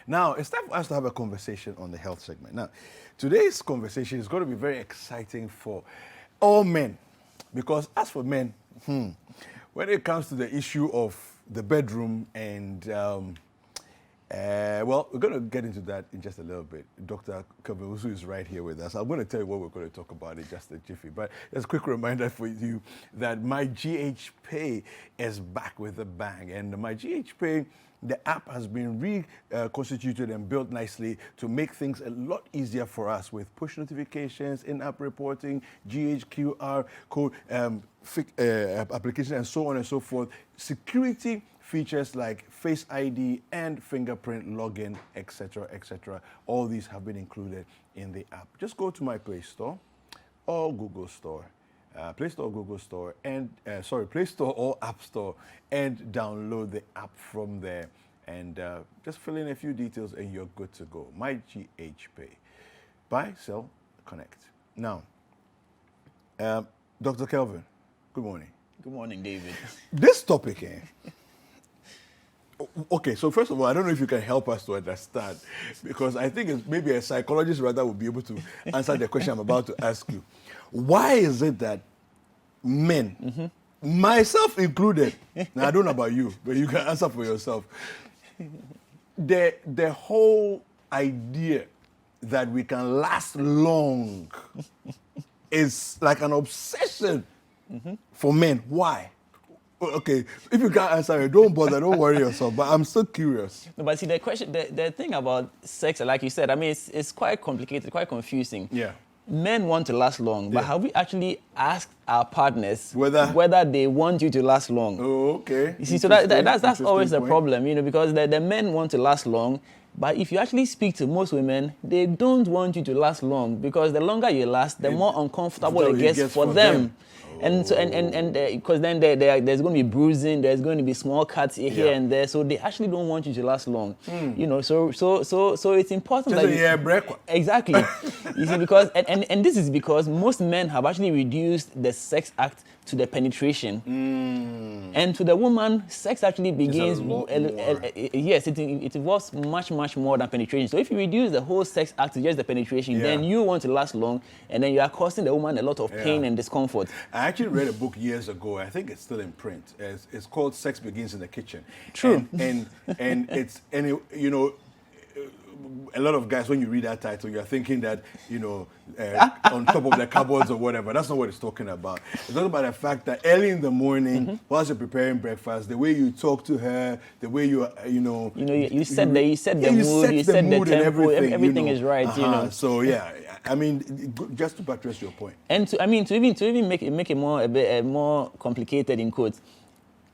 Now, it's time for us to have a conversation on the health segment. Now, today's conversation is going to be very exciting for all men, because as for men, when it comes to the issue of the bedroom and, well, we're going to get into that in just a little bit. Dr. Kabelusu is right here with us. I'm going to tell you what we're going to talk about in just a jiffy. But just a quick reminder for you that my GH Pay is back with a bang. And my GH Pay, the app has been reconstituted and built nicely to make things a lot easier for us with push notifications, in-app reporting, GHQR code application, and so on and so forth. Security features like Face ID and fingerprint login, etc., etc. All these have been included in the app. Just go to my Play Store or Google Store. Play Store, Google Store, and Play Store or App Store, and download the app from there. And just fill in a few details, and you're good to go. My GH Pay. Buy, sell, connect. Now, Dr. Kelvin, good morning. Good morning, David. This topic, okay, so first of all, I don't know if you can help us to understand, because I think it's maybe a psychologist rather would be able to answer the question I'm about to ask you. Why is it that men, myself included, now I don't know about you, but you can answer for yourself, the whole idea that we can last long is like an obsession for men? Why? Okay, if you can't answer it, don't bother, don't worry yourself, but I'm still curious. No, but see, the question, the thing about sex, like you said, I mean, it's quite complicated, quite confusing. Yeah. Men want to last long, but have we actually asked our partners whether they want you to last long? Oh, okay. You see, so that's always a problem, because the men want to last long, but if you actually speak to most women, they don't want you to last long, because the longer you last, the more uncomfortable it gets for them. And so because then there's going to be bruising, there's going to be small cuts here and there, so they actually don't want you to last long. So it's important exactly. You see, because and this is because most men have actually reduced the sex act to the penetration, and to the woman, sex actually begins. Yes, it involves much more than penetration. So if you reduce the whole sex act to just the penetration, then you want to last long, and then you are causing the woman a lot of pain and discomfort. I actually read a book years ago. I think it's still in print. It's called "Sex Begins in the Kitchen." True. And a lot of guys, when you read that title, you're thinking that, on top of the cupboards or whatever. That's not what it's talking about. It's talking about the fact that early in the morning, whilst you're preparing breakfast, the way you talk to her, the way you set the mood, you set the tempo, everything is right, So I mean, just to buttress your point. And to even make it more complicated in quotes,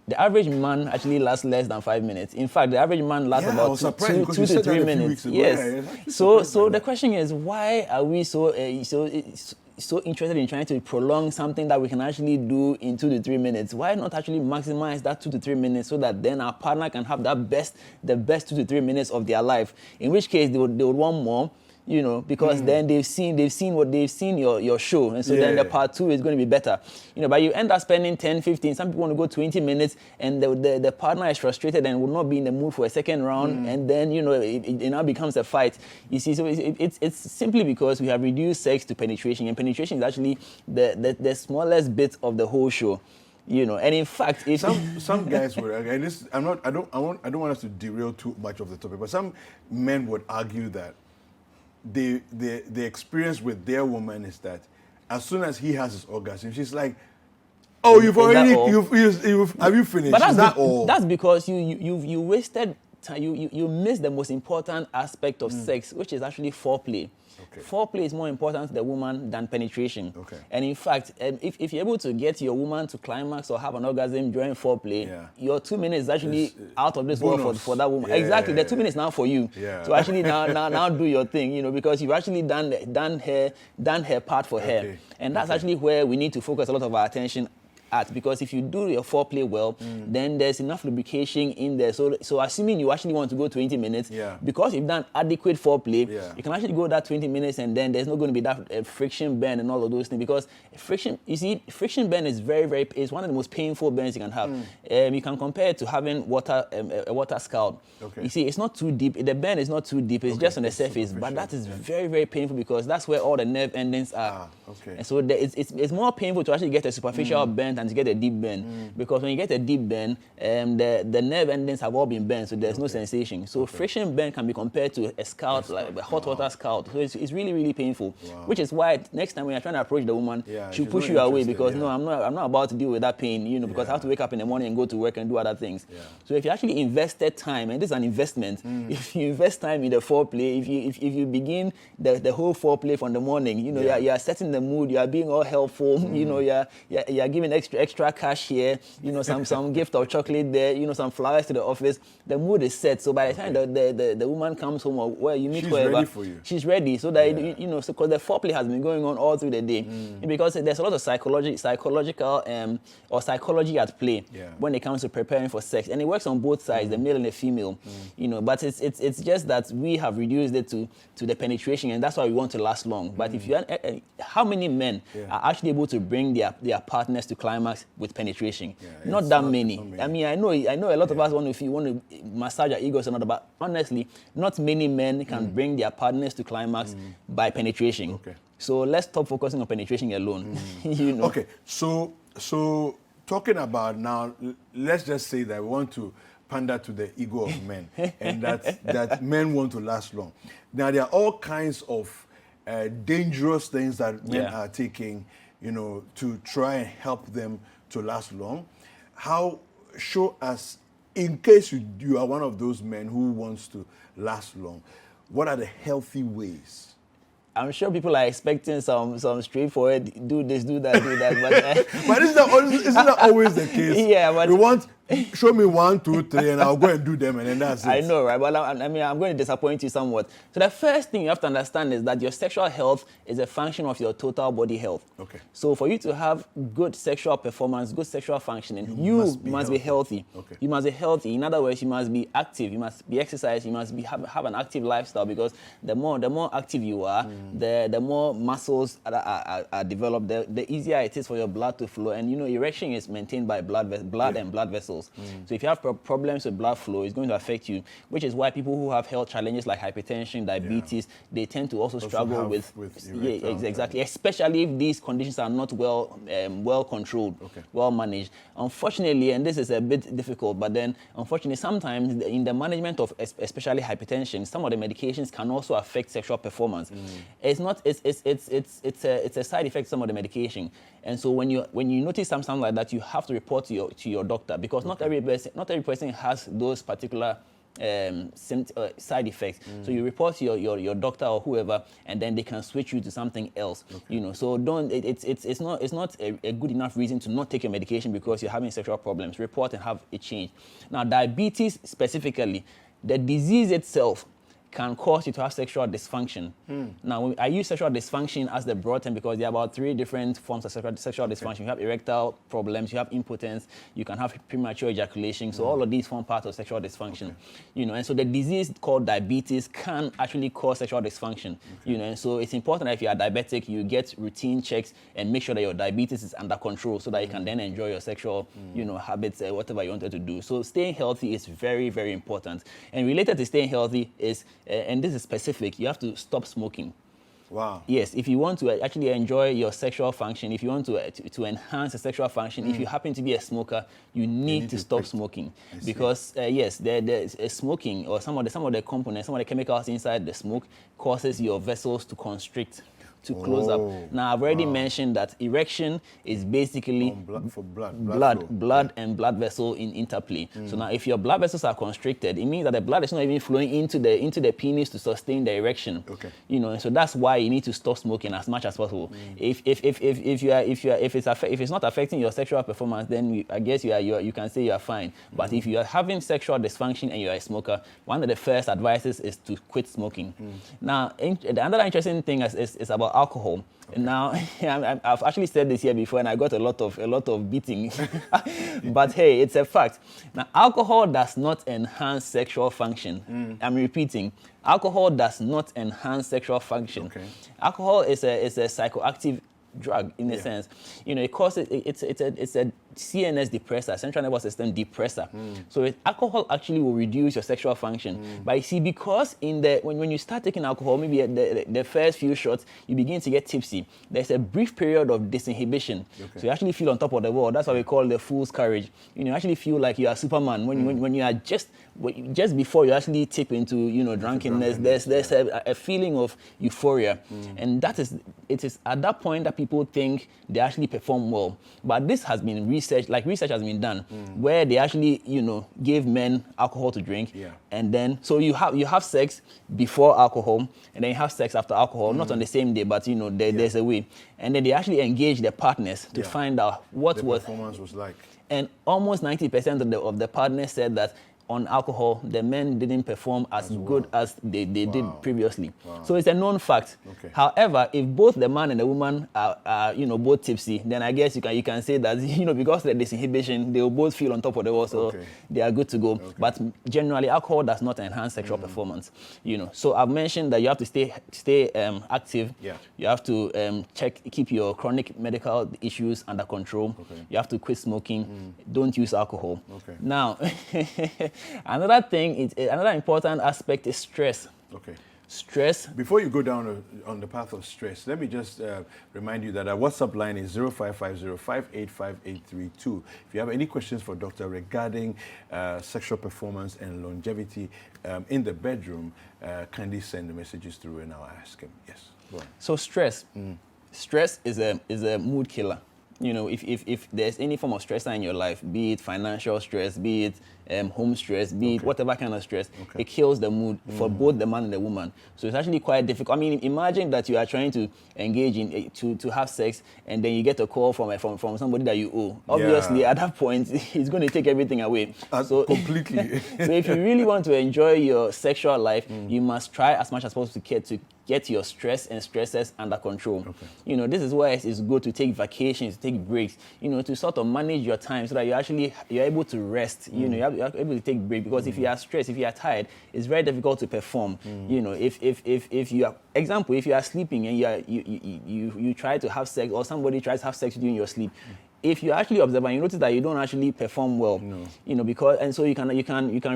the average man actually lasts less than 5 minutes. In fact, the average man lasts about 2 to 3 minutes. Yes. So the question is, why are we so interested in trying to prolong something that we can actually do in 2 to 3 minutes? Why not actually maximize that 2 to 3 minutes so that then our partner can have the best 2 to 3 minutes of their life? In which case they would want more. Because then they've seen your show, and so then the part 2 is going to be better. But you end up spending 10, 15, some people want to go 20 minutes, and the partner is frustrated and will not be in the mood for a second round, and then it now becomes a fight. You see, so it's simply because we have reduced sex to penetration, and penetration is actually the smallest bit of the whole show. And in fact, if some guys would, and this, I don't want us to derail too much of the topic, but some men would argue that the experience with their woman is that as soon as he has his orgasm, she's like, "Oh, have you finished?" But is that all? That's because you wasted time. You missed the most important aspect of sex, which is actually foreplay. Okay. Foreplay is more important to the woman than penetration. Okay. And in fact, if you're able to get your woman to climax or have an orgasm during foreplay, your 2 minutes is actually out of this world for that woman. Exactly, the 2 minutes now for you to actually now do your thing, because you've actually done her part for her. And that's actually where we need to focus a lot of our attention at, because if you do your foreplay well, then there's enough lubrication in there. So assuming you actually want to go 20 minutes, because you've done adequate foreplay, you can actually go that 20 minutes, and then there's not going to be that friction burn and all of those things, because friction burn is is one of the most painful burns you can have. You can compare it to having a water scald. You see, it's not too deep. The burn is not too deep. It's just on the surface, but that is very, very painful, because that's where all the nerve endings are. And so it's more painful to actually get a superficial burn than to get a deep burn, because when you get a deep burn, the nerve endings have all been burned, so there's no sensation. So friction burn can be compared to a scald, like a hot water scald. So it's really, really painful, which is why next time when you're trying to approach the woman, she'll push you away, because no, I'm not about to deal with that pain, because I have to wake up in the morning and go to work and do other things. So if you actually invested time, and this is an investment, if you invest time in the foreplay, if you begin the whole foreplay from the morning, you are setting the mood, you are being all helpful, you are giving extra cash here, some gift of chocolate there, some flowers to the office, the mood is set. So by the time the woman comes home, or where you meet whoever, ready for you. She's ready, so that so because the foreplay has been going on all through the day, because there's a lot of psychological or psychology at play when it comes to preparing for sex, and it works on both sides, the male and the female, but it's just that we have reduced it to the penetration, and that's why we want to last long. But if you how many men are actually able to bring their partners to climax with penetration? Not that many. I mean, I know a lot of us want to massage our egos and all, but honestly, not many men can bring their partners to climax by penetration. So let's stop focusing on penetration alone. Okay, so talking about now, let's just say that we want to pander to the ego of men, and that men want to last long. Now, there are all kinds of dangerous things that men are taking, to try and help them to last long. Show us, in case you are one of those men who wants to last long, what are the healthy ways? I'm sure people are expecting some straightforward, do this, do that, but but isn't that always the case? Yeah, but we want, show me 1, 2, 3, and I'll go and do them, and then that's it. I know, right? But I'm going to disappoint you somewhat. So the first thing you have to understand is that your sexual health is a function of your total body health. Okay. So for you to have good sexual performance, good sexual functioning, you must be healthy. Okay. You must be healthy. In other words, you must be active. You must be exercising. You must have an active lifestyle, because the more active you are, the more muscles are developed, the easier it is for your blood to flow. And erection is maintained by blood and blood vessels. So if you have problems with blood flow, it's going to affect you, which is why people who have health challenges like hypertension, diabetes, they tend to also struggle with exactly, especially if these conditions are not well controlled, well managed. Unfortunately, and this is a bit difficult, but then unfortunately sometimes in the management of especially hypertension, some of the medications can also affect sexual performance. It's a side effect of some of the medication. And so when you notice something like that, you have to report to your doctor, because not every person has those particular side effects. So you report to your doctor or whoever, and then they can switch you to something else. So it's not a good enough reason to not take your medication because you're having sexual problems. Report and have it changed. Now, diabetes specifically, the disease itself can cause you to have sexual dysfunction. Now, I use sexual dysfunction as the broad term because there are about 3 different forms of sexual dysfunction. You have erectile problems, you have impotence, you can have premature ejaculation. So all of these form part of sexual dysfunction. And so the disease called diabetes can actually cause sexual dysfunction. And so it's important that if you are diabetic, you get routine checks and make sure that your diabetes is under control so that you can then enjoy your sexual, habits, whatever you wanted to do. So staying healthy is very, very important. And related to staying healthy is and this is specific, you have to stop smoking. Wow. Yes, if you want to actually enjoy your sexual function, if you want to enhance the sexual function, if you happen to be a smoker, you need to stop smoking. Because yes, there's smoking or some of the components, some of the chemicals inside the smoke causes your vessels to constrict, to close up. Now, I've already mentioned that erection is basically blood and blood vessel in interplay. So now, if your blood vessels are constricted, it means that the blood is not even flowing into the penis to sustain the erection. And so that's why you need to stop smoking as much as possible. If it's not affecting your sexual performance, then I guess you can say you are fine. But if you are having sexual dysfunction and you are a smoker, one of the first advices is to quit smoking. Now, another interesting thing is about alcohol. Okay. Now, I've actually said this here before, and I got a lot of beating. But hey, it's a fact. Now, alcohol does not enhance sexual function. I'm repeating, alcohol does not enhance sexual function. Okay. Alcohol is a psychoactive drug in a sense. It causes it's a CNS depressor, central nervous system depressor. So alcohol actually will reduce your sexual function. But you see, because when you start taking alcohol, maybe at the first few shots, you begin to get tipsy. There's a brief period of disinhibition. Okay. So you actually feel on top of the world. That's what we call the fool's courage. You actually feel like you are Superman when you are just before you actually tip into drunkenness. There's a feeling of euphoria, and it is at that point that people think they actually perform well. But this has been research has been done where they actually gave men alcohol to drink, and then so you have sex before alcohol, and then you have sex after alcohol, not on the same day, but there's a way, and then they actually engage their partners to find out what the performance was like, and almost 90% of the partners said that on alcohol, the men didn't perform as good as they did previously. So it's a known fact. Okay. However, if both the man and the woman are both tipsy, then I guess you can say that because of the disinhibition, they will both feel on top of the world, so they are good to go. Okay. But generally, alcohol does not enhance sexual performance. So I've mentioned that you have to stay active. Yeah. You have to keep your chronic medical issues under control. Okay. You have to quit smoking. Don't use alcohol. Okay. Now. Another important aspect is stress. Okay. Stress. Before you go down on the path of stress, let me just remind you that our WhatsApp line is 0550-585-832. If you have any questions for Doctor regarding sexual performance and longevity in the bedroom, kindly send the messages through and I'll ask him. Yes. Go on. So stress. Stress is a mood killer. If there's any form of stress in your life, be it financial stress, be it home stress, be it whatever kind of stress, it kills the mood for both the man and the woman. So it's actually quite difficult. I mean, imagine that you are trying to engage in to have sex, and then you get a call from somebody that you owe. Obviously, at that point, it's going to take everything away. Completely. So if you really want to enjoy your sexual life, you must try as much as possible to get your stress and stresses under control. Okay. This is why it's good to take vacations, to take breaks, to sort of manage your time so that you're able to rest. You're able to take breaks, because if you are stressed, if you are tired, it's very difficult to perform. If you are sleeping and you try to have sex, or somebody tries to have sex with you in your sleep, if you actually observe and you notice that you don't actually perform well, because, and so you can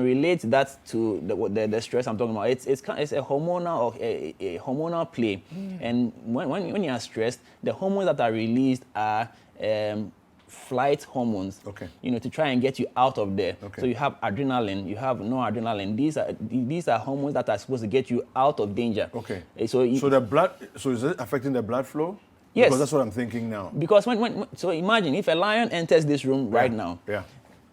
relate that to the stress I'm talking about. It's a hormonal or a hormonal play, and when you are stressed, the hormones that are released are flight hormones. Okay. To try and get you out of there. Okay. So you have adrenaline, you have noradrenaline. These are hormones that are supposed to get you out of danger. Okay. So is it affecting the blood flow? Yes. Because that's what I'm thinking now. Because so imagine if a lion enters this room right now. Yeah.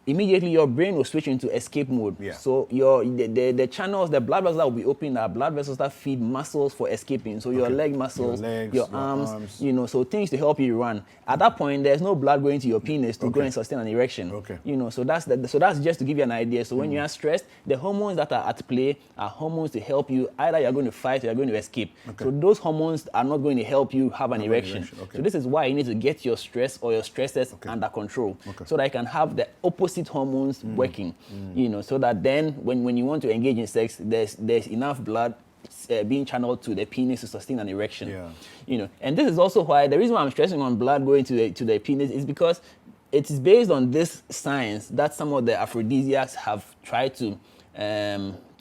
Immediately your brain will switch into escape mode. Yeah. So the channels, the blood vessels that will be open are blood vessels that feed muscles for escaping. So your leg muscles, your arms, so things to help you run. At that point, there's no blood going to your penis to go and sustain an erection. Okay. So that's just to give you an idea. So when you are stressed, the hormones that are at play are hormones to help you. Either you're going to fight or you're going to escape. Okay. So those hormones are not going to help you have an erection. Okay. So this is why you need to get your stress or your stresses under control, so that you can have the opposite hormones working, so that then when you want to engage in sex, there's enough blood being channeled to the penis to sustain an erection. Yeah. And this is also why the reason why I'm stressing on blood going to the penis is because it is based on this science that some of the aphrodisiacs have tried to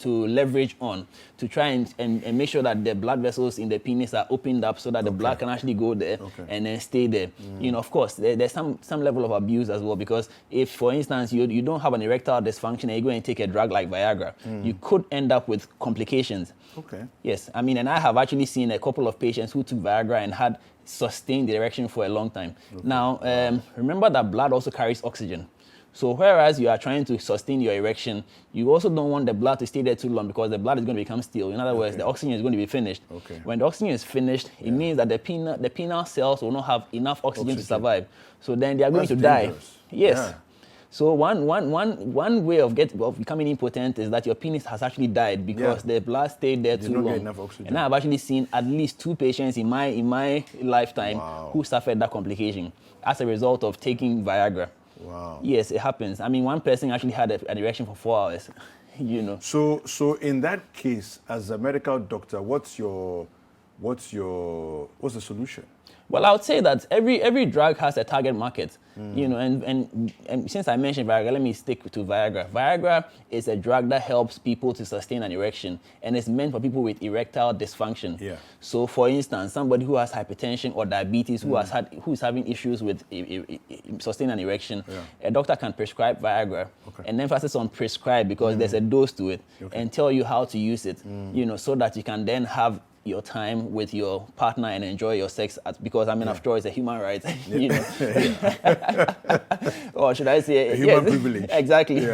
leverage on, to try and make sure that the blood vessels in the penis are opened up so that the blood can actually go there and then stay there. Of course, there's some level of abuse as well, because if, for instance, you don't have an erectile dysfunction and you go and take a drug like Viagra, you could end up with complications. Okay. Yes, I mean, and I have actually seen a couple of patients who took Viagra and had sustained the erection for a long time. Okay. Now, remember that blood also carries oxygen. So whereas you are trying to sustain your erection, you also don't want the blood to stay there too long, because the blood is going to become stale. In other words, the oxygen is going to be finished. Okay. When the oxygen is finished, it means that the penile cells will not have enough oxygen to survive. So then they are going to die. Yes. Yeah. So one way of becoming impotent is that your penis has actually died because the blood stayed there too long. Enough oxygen. And I've actually seen at least 2 patients in my lifetime who suffered that complication as a result of taking Viagra. Wow. Yes, it happens. I mean, one person actually had an erection for 4 hours. You know. So in that case, as a medical doctor, what's the solution? Well, I would say that every drug has a target market, you know, and since I mentioned Viagra, let me stick to Viagra. Viagra is a drug that helps people to sustain an erection, and it's meant for people with erectile dysfunction. Yeah. So, for instance, somebody who has hypertension or diabetes, who's having issues with sustaining an erection, a doctor can prescribe Viagra, and emphasis on prescribe because there's a dose to it, and tell you how to use it, you know, so that you can then have your time with your partner and enjoy your sex because I mean after all it's a human right, you know. Or should I say a human privilege. Exactly.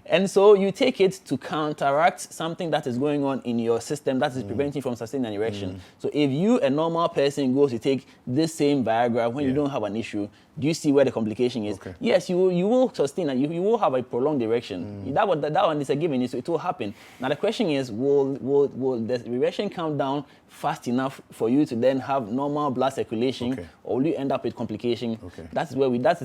And so you take it to counteract something that is going on in your system that is preventing you from sustaining an erection. So if you, a normal person, goes to take this same Viagra when you don't have an issue, do you see where the complication is? Yes, you will sustain and you will have a prolonged erection. That one is a given, so it will happen. Now the question is, will the erection come down fast enough for you to then have normal blood circulation, or will you end up with complication? That is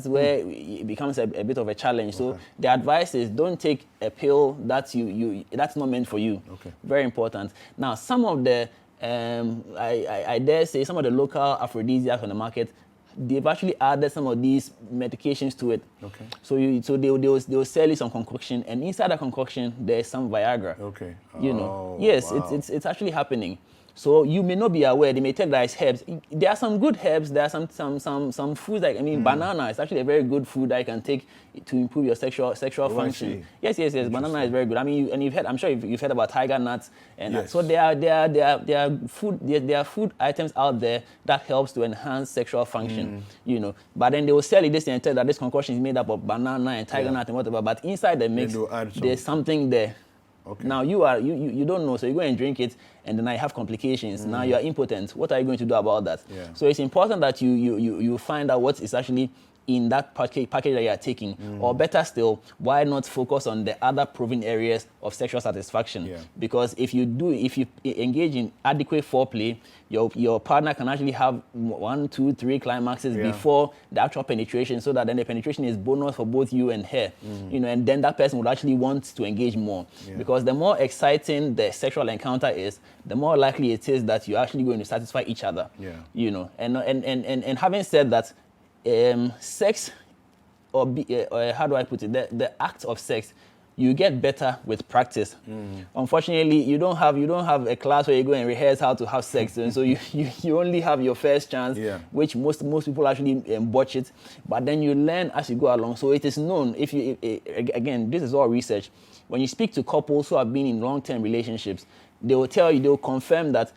where it becomes a bit of a challenge. So the advice is don't take a pill that's not meant for you. Very important. Now some of the I dare say some of the local aphrodisiacs on the market, they've actually added some of these medications to it. So they'll sell you some concoction, and inside the concoction there's some Viagra. You know. Yes, wow. It's actually happening. So you may not be aware. They may tell that it's herbs. There are some good herbs. There are some foods like banana is actually a very good food that you can take to improve your sexual function. Yes. Banana is very good. I mean, I'm sure you've heard about tiger nuts, and so there are food items out there that helps to enhance sexual function. You know, but then they will sell you this and tell that this concoction is made up of banana and tiger nut and whatever. But inside the mix, there's something there. Now you don't know, so you go and drink it, and then I have complications. Now you are impotent. What are you going to do about that? So it's important that you find out what is actually in that package that you are taking, or better still, why not focus on the other proven areas of sexual satisfaction? Because if you engage in adequate foreplay, your partner can actually have 1, 2, 3 climaxes before the actual penetration, so that then the penetration is bonus for both you and her. You know, and then that person would actually want to engage more, because the more exciting the sexual encounter is, the more likely it is that you're actually going to satisfy each other. You know, and having said that, sex, or how do I put it? The act of sex, you get better with practice. Unfortunately, you don't have a class where you go and rehearse how to have sex, and so you only have your first chance, which most people actually botch it. But then you learn as you go along. So it is known. Again, this is all research. When you speak to couples who have been in long-term relationships, they will tell you, they will confirm that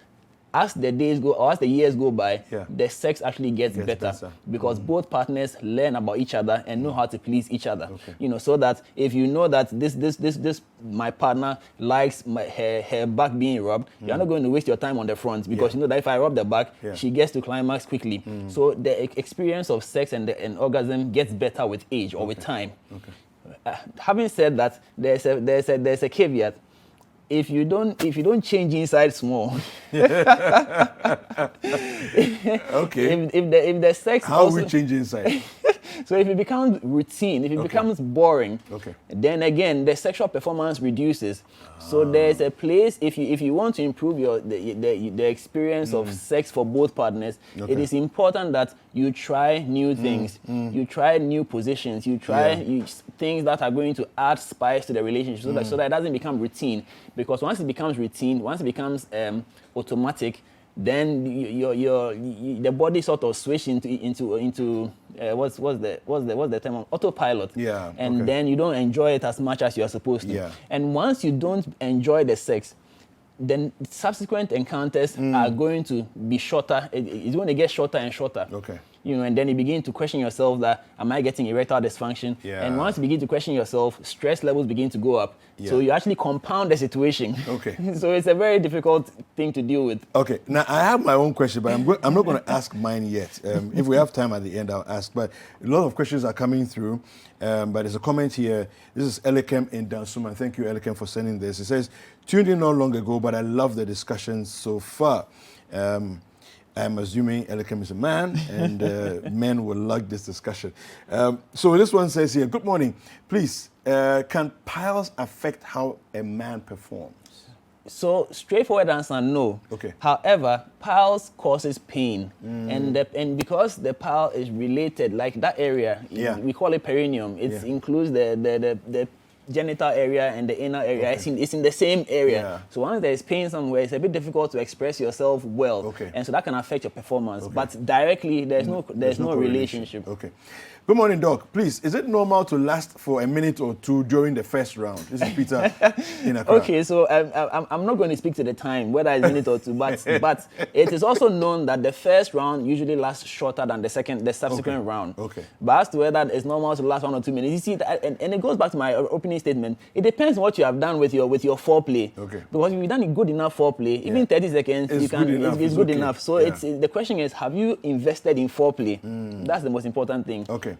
as the days go, or as the years go by, the sex actually gets better because both partners learn about each other and know how to please each other. You know, so that if you know that this my partner likes her back being rubbed, you're not going to waste your time on the front, because you know that if I rub the back, she gets to climax quickly. So the experience of sex and orgasm gets better with age or with time. Having said that, there's a caveat. If you don't change inside small, if the sex, how also, we change inside? So if it becomes routine, if it becomes boring, then again the sexual performance reduces. So there's a place, if you want to improve the experience of sex for both partners, it is important that you try new things, you try new positions, you try things that are going to add spice to the relationship, so that it doesn't become routine. Because once it becomes routine, once it becomes automatic, then the body sort of switch into what's the term, autopilot, and then you don't enjoy it as much as you are supposed to. And once you don't enjoy the sex, then subsequent encounters are going to be shorter. It's going to get shorter and shorter. and then you begin to question yourself that, am I getting erectile dysfunction? Yeah. And once you begin to question yourself, stress levels begin to go up. Yeah. So you actually compound the situation. Okay. So it's a very difficult thing to deal with. Okay. Now, I have my own question, but I'm not going to ask mine yet. If we have time at the end, I'll ask. But a lot of questions are coming through. But there's a comment here. This is Erection in Dansuma. Thank you, Erection, for sending this. It says, tuned in not long ago, but I love the discussion so far. I'm assuming Erection is a man, and men will like this discussion. So this one says here, good morning. Please, can piles affect how a man performs? So straightforward answer, no. Okay. However, piles causes pain, and because the pile is related, like that area, we call it perineum. It includes the genital area and the anal area. Okay. It's in the same area. Yeah. So once there is pain somewhere, it's a bit difficult to express yourself well. Okay. And so that can affect your performance. Okay. But directly, there's no relationship. Okay. Good morning, Doc. Please, is it normal to last for a minute or two during the first round? This is Peter in Accra. Okay, so I'm not going to speak to the time, whether it's a minute or two, but it is also known that the first round usually lasts shorter than the subsequent round. Okay. But as to whether it's normal to last 1 or 2 minutes, you see, and it goes back to my opening statement. It depends on what you have done with your foreplay. Okay. Because if you've done good enough foreplay, even 30 seconds, it's good enough. So the question is, have you invested in foreplay? That's the most important thing. Okay.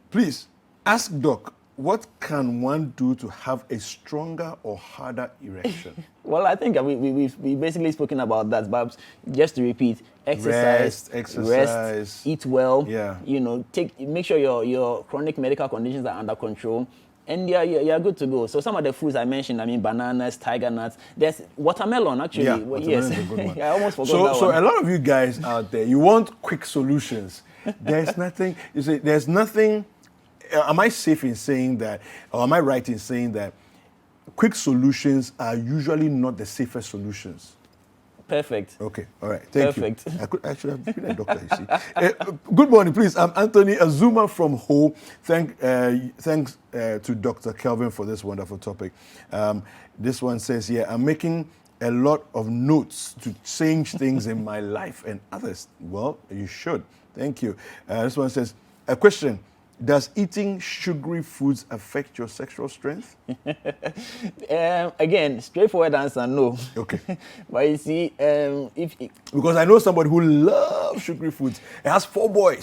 Please, ask Doc, what can one do to have a stronger or harder erection? Well, I think we've basically spoken about that, but just to repeat, exercise, rest, eat well, make sure your chronic medical conditions are under control, and you're good to go. So some of the foods I mentioned, bananas, tiger nuts, there's watermelon actually. Yeah, watermelon is a good one. I almost forgot that one. So a lot of you guys out there, you want quick solutions. There's nothing, you say, there's nothing. Am I safe in saying that, or am I right in saying that quick solutions are usually not the safest solutions? Perfect. Okay, all right, thank you. Perfect. I should have been a doctor, you see. Good morning, please. I'm Anthony Azuma from Ho. Thanks to Dr. Kelvin for this wonderful topic. This one says here, I'm making a lot of notes to change things in my life and others. Well, you should. Thank you. This one says, a question. Does eating sugary foods affect your sexual strength? Again, straightforward answer, no. Okay. But you see, because I know somebody who loves sugary foods. It has 4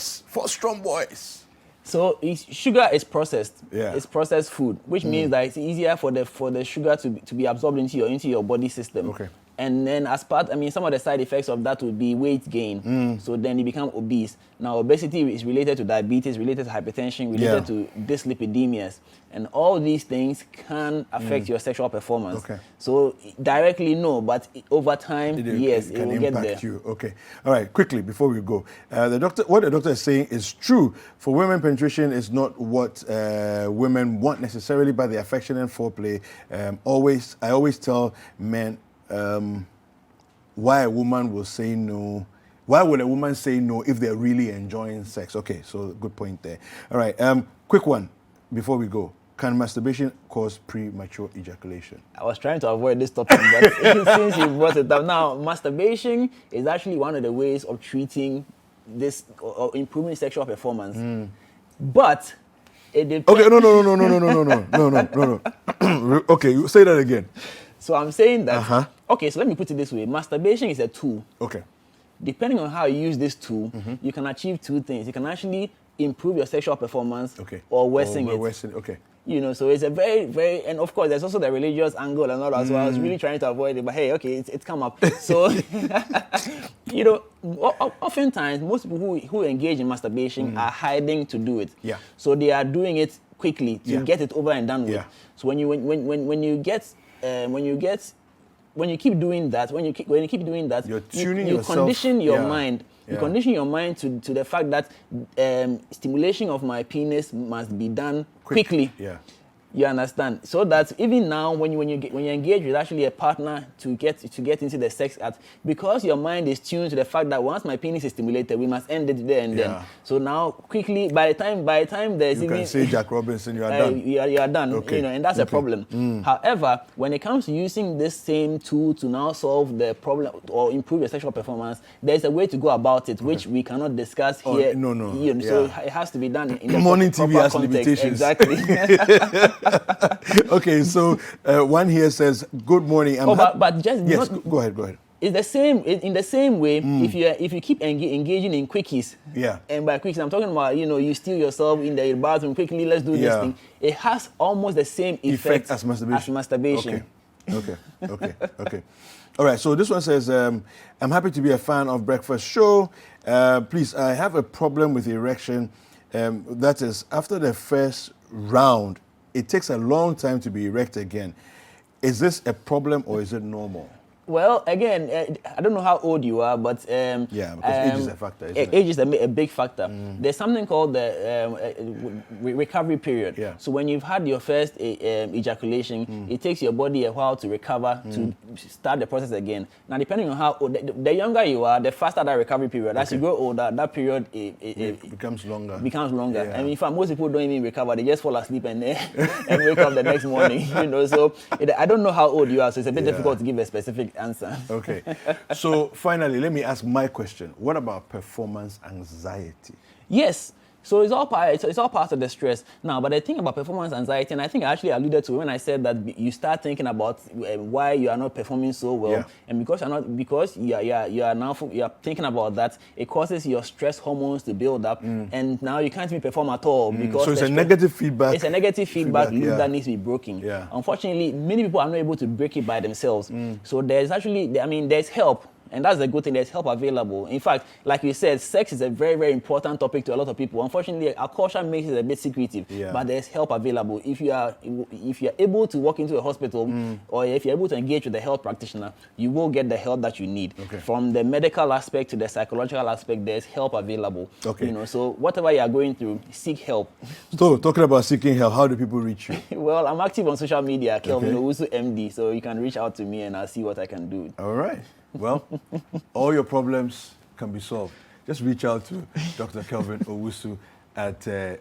strong boys. So sugar is processed. Yeah. It's processed food, which means that it's easier for the sugar to be absorbed into your body system. Okay. And then some of the side effects of that would be weight gain. So then you become obese. Now, obesity is related to diabetes, related to hypertension, related to dyslipidemias. And all these things can affect your sexual performance. Okay. So directly, no, but over time, yes, it will get there. Impact you. Okay. All right, quickly, before we go. What the doctor is saying is true. For women, penetration is not what women want necessarily, but the affection and foreplay. I always tell men, why a woman will say no. Why would a woman say no if they're really enjoying sex? Okay, so good point there. All right, quick one before we go. Can masturbation cause premature ejaculation? I was trying to avoid this topic, but since you brought it up, now masturbation is actually one of the ways of treating this or improving sexual performance. But it depends. Okay, no. Okay, you say that again. So I'm saying that, okay, so let me put it this way. Masturbation is a tool. Okay. Depending on how you use this tool, you can achieve 2 things. You can actually improve your sexual performance or worsen it. Okay. So it's a very, very, and of course, there's also the religious angle and all that. So I was really trying to avoid it, but hey, okay, it's come up. So, oftentimes, most people who engage in masturbation are hiding to do it. Yeah. So they are doing it quickly to get it over and done with. Yeah. So when you keep doing that, you're tuning you yourself. condition your mind. You condition your mind to the fact that stimulation of my penis must be done quickly. Yeah. You understand? So that even now, when you engage with actually a partner to get into the sex act, because your mind is tuned to the fact that once my penis is stimulated, we must end it there and then. So now, quickly, by the time there's you can say Jack Robinson, you are done. You are done. Okay. And that's a problem. However, when it comes to using this same tool to now solve the problem or improve your sexual performance, there's a way to go about it, which we cannot discuss here. So it has to be done in the morning proper TV has context. limitations. Exactly. Okay, so one here says, "Good morning." But just yes, go ahead. It's the same. In the same way, if you keep engaging in quickies, and by quickies I'm talking about, you steal yourself in the bathroom quickly. Let's do this thing. It has almost the same effect as masturbation. Okay. All right. So this one says, "I'm happy to be a fan of Breakfast Show. Please, I have a problem with erection. That is, after the first round, it takes a long time to be erect again. Is this a problem or is it normal?" Well, again, I don't know how old you are, but because age is a factor. Isn't it? Age is a big factor. There's something called the recovery period. So when you've had your first ejaculation, it takes your body a while to recover to start the process again. Now, depending on how old, the younger you are, the faster that recovery period. As you grow older, that period it becomes longer. I mean, in fact, most people don't even recover; they just fall asleep and wake up the next morning. So I don't know how old you are, so it's a bit difficult to give a specific answer. Okay. So finally, let me ask my question. What about performance anxiety? Yes. So it's all part of the stress. Now, but the thing about performance anxiety, and I think I actually alluded to when I said that you start thinking about why you are not performing so well, and because you are thinking about that, it causes your stress hormones to build up, and now you can't even perform at all because so it's a negative feedback. It's a negative feedback loop that needs to be broken. Unfortunately, many people are not able to break it by themselves. So there's help. And that's a good thing. There's help available. In fact, like you said, sex is a very, very important topic to a lot of people. Unfortunately, our culture makes it a bit secretive. But there's help available. If you are able to walk into a hospital or if you're able to engage with a health practitioner, you will get the help that you need. From the medical aspect to the psychological aspect, there's help available. So whatever you are going through, seek help. So talking about seeking help, how do people reach you? Well, I'm active on social media, Kelvin Owusu MD. So you can reach out to me and I'll see what I can do. All right. Well, all your problems can be solved. Just reach out to Dr. Kelvin Owusu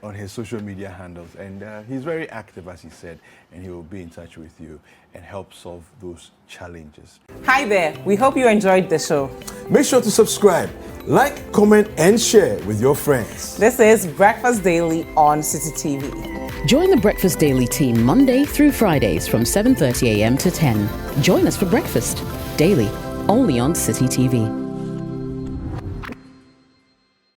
on his social media handles. And he's very active, as he said, and he will be in touch with you and help solve those challenges. Hi there. We hope you enjoyed the show. Make sure to subscribe, like, comment, and share with your friends. This is Breakfast Daily on City TV. Join the Breakfast Daily team Monday through Fridays from 7:30 a.m. to 10. Join us for breakfast daily, only on City TV.